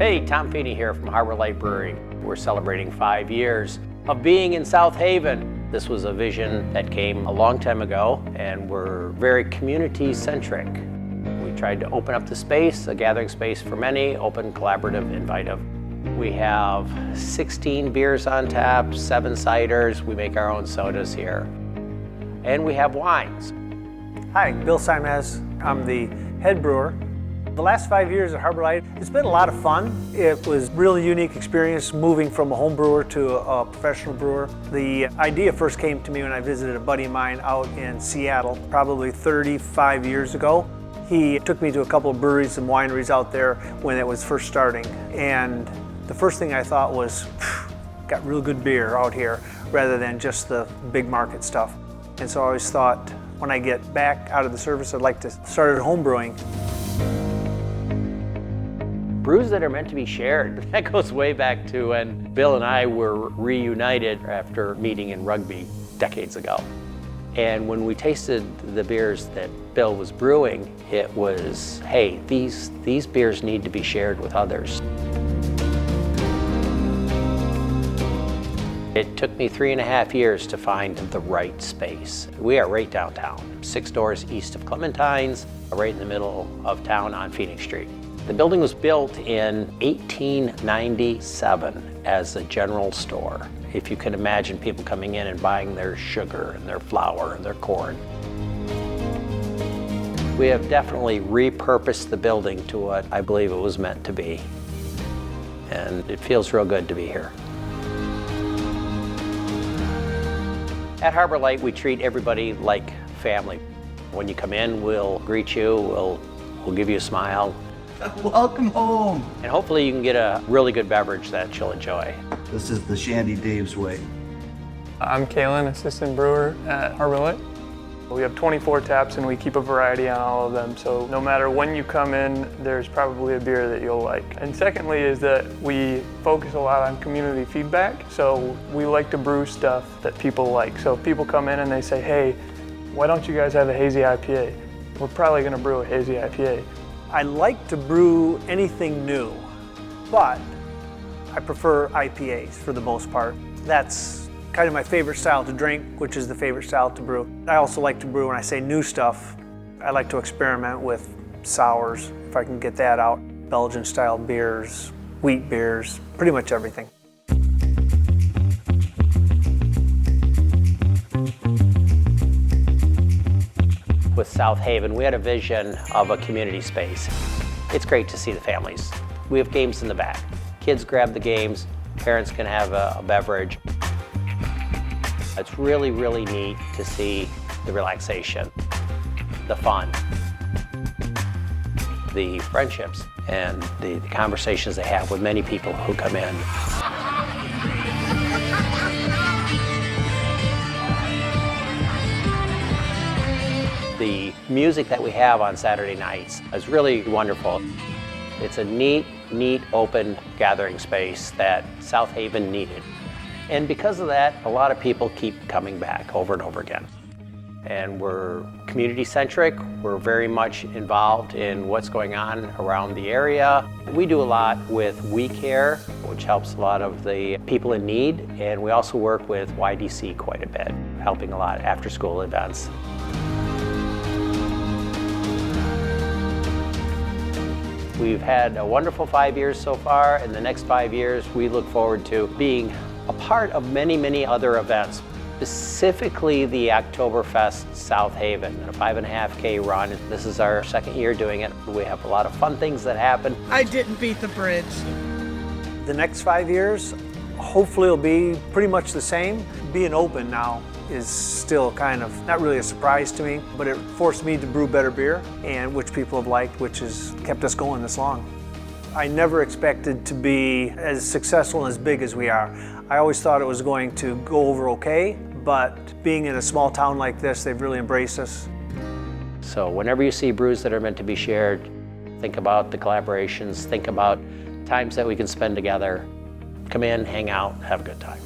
Hey, Tom Feeney here from Harbor Light Brewery. We're celebrating 5 years of being in South Haven. This was a vision that came a long time ago, and we're very community-centric. We tried to open up the space, a gathering space for many, open, collaborative, invitive. We have 16 beers on tap, 7 ciders. We make our own sodas here. And we have wines. Hi, Bill Simez. I'm the head brewer. The last 5 years at Harbor Light, it's been a lot of fun. It was a really unique experience moving from a home brewer to a professional brewer. The idea first came to me when I visited a buddy of mine out in Seattle, probably 35 years ago. He took me to a couple of breweries and wineries out there when it was first starting. And the first thing I thought was, got real good beer out here rather than just the big market stuff. And so I always thought, when I get back out of the service, I'd like to start at home brewing. Brews that are meant to be shared. That goes way back to when Bill and I were reunited after meeting in Rugby decades ago. And when we tasted the beers that Bill was brewing, it was, hey, these beers need to be shared with others. It took me 3.5 years to find the right space. We are right downtown, 6 doors east of Clementine's, right in the middle of town on Phoenix Street. The building was built in 1897 as a general store. If you can imagine people coming in and buying their sugar and their flour and their corn. We have definitely repurposed the building to what I believe it was meant to be. And it feels real good to be here. At Harbor Light, we treat everybody like family. When you come in, we'll greet you, we'll give you a smile. Welcome home. And hopefully you can get a really good beverage that you'll enjoy. This is the Shandy Dave's way. I'm Kalen, assistant brewer at Harbor Light. We have 24 taps and we keep a variety on all of them. So no matter when you come in, there's probably a beer that you'll like. And secondly is that we focus a lot on community feedback. So we like to brew stuff that people like. So if people come in and they say, hey, why don't you guys have a hazy IPA? We're probably gonna brew a hazy IPA. I like to brew anything new, but I prefer IPAs for the most part. That's kind of my favorite style to drink, which is the favorite style to brew. I also like to brew, when I say new stuff, I like to experiment with sours, if I can get that out. Belgian style beers, wheat beers, pretty much everything. With South Haven, we had a vision of a community space. It's great to see the families. We have games in the back. Kids grab the games, parents can have a beverage. It's really, really neat to see the relaxation, the fun, the friendships, and the conversations they have with many people who come in. The music that we have on Saturday nights is really wonderful. It's a neat, open gathering space that South Haven needed. And because of that, a lot of people keep coming back over and over again. And we're community-centric. We're very much involved in what's going on around the area. We do a lot with We Care, which helps a lot of the people in need. And we also work with YDC quite a bit, helping a lot after-school events. We've had a wonderful 5 years so far. In the next 5 years, we look forward to being a part of many, many other events, specifically the Oktoberfest South Haven, a 5.5K run. This is our 2nd year doing it. We have a lot of fun things that happen. I didn't beat the bridge. The next 5 years, hopefully it'll be pretty much the same. Being open now is still kind of not really a surprise to me, but it forced me to brew better beer, and which people have liked, which has kept us going this long. I never expected to be as successful and as big as we are. I always thought it was going to go over okay, but being in a small town like this, they've really embraced us. So whenever you see brews that are meant to be shared, think about the collaborations, think about times that we can spend together. Come in, hang out, have a good time.